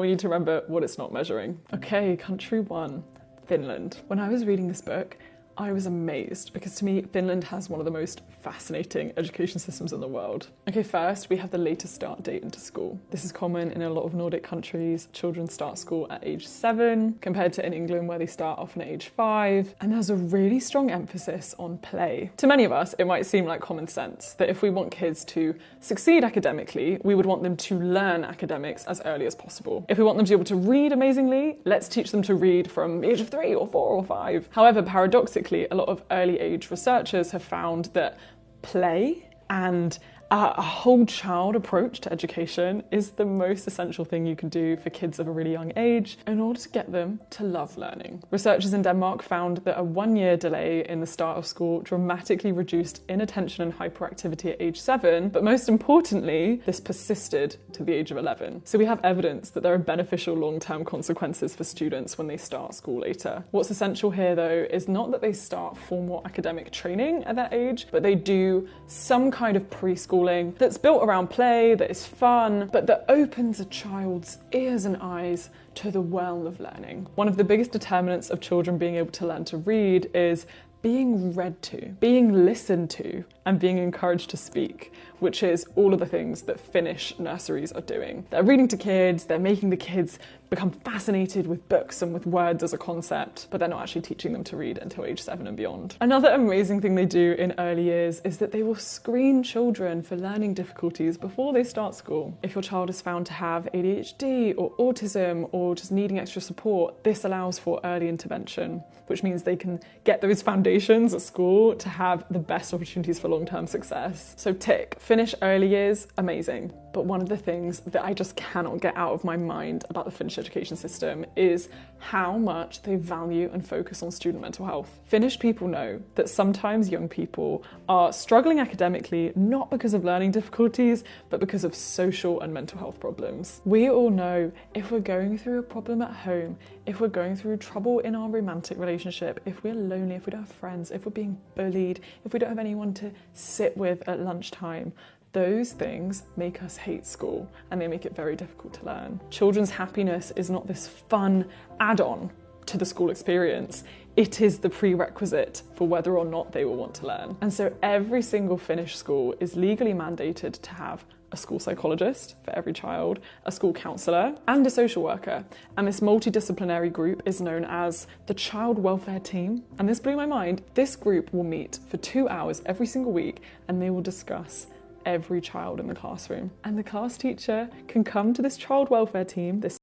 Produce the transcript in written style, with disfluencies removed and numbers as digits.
We need to remember what it's not measuring. Okay, country one, Finland. When I was reading this book, I was amazed because to me, Finland has one of the most fascinating education systems in the world. Okay, first, we have the latest start date into school. This is common in a lot of Nordic countries. Children start school at age 7, compared to in England where they start often at age 5. And there's a really strong emphasis on play. To many of us, it might seem like common sense that if we want kids to succeed academically, we would want them to learn academics as early as possible. If we want them to be able to read amazingly, let's teach them to read from the age of 3 or 4 or 5. However, paradoxically, a lot of early age researchers have found that play and a whole child approach to education is the most essential thing you can do for kids of a really young age in order to get them to love learning. Researchers in Denmark found that a 1-year delay in the start of school dramatically reduced inattention and hyperactivity at age 7, but most importantly, this persisted to the age of 11. So we have evidence that there are beneficial long-term consequences for students when they start school later. What's essential here though is not that they start formal academic training at that age, but they do some kind of preschool that's built around play, that is fun, but that opens a child's ears and eyes to the well of learning. One of the biggest determinants of children being able to learn to read is being read to, being listened to, and being encouraged to speak, which is all of the things that Finnish nurseries are doing. They're reading to kids, they're making the kids become fascinated with books and with words as a concept, but they're not actually teaching them to read until age 7 and beyond. Another amazing thing they do in early years is that they will screen children for learning difficulties before they start school. If your child is found to have ADHD or autism or just needing extra support, this allows for early intervention, which means they can get those foundations at school to have the best opportunities for long-term success. So tick, Finnish early years, amazing. But one of the things that I just cannot get out of my mind about the Finnish education system is how much they value and focus on student mental health. Finnish people know that sometimes young people are struggling academically not because of learning difficulties, but because of social and mental health problems. We all know if we're going through a problem at home, if we're going through trouble in our romantic relationship, if we're lonely, if we don't have friends, if we're being bullied, if we don't have anyone to sit with at lunchtime, those things make us hate school and they make it very difficult to learn. Children's happiness is not this fun add-on to the school experience. It is the prerequisite for whether or not they will want to learn. And so every single Finnish school is legally mandated to have a school psychologist for every child, a school counsellor, and a social worker. And this multidisciplinary group is known as the Child Welfare Team. And this blew my mind. This group will meet for 2 hours every single week and they will discuss every child in the classroom. And the class teacher can come to this child welfare team, this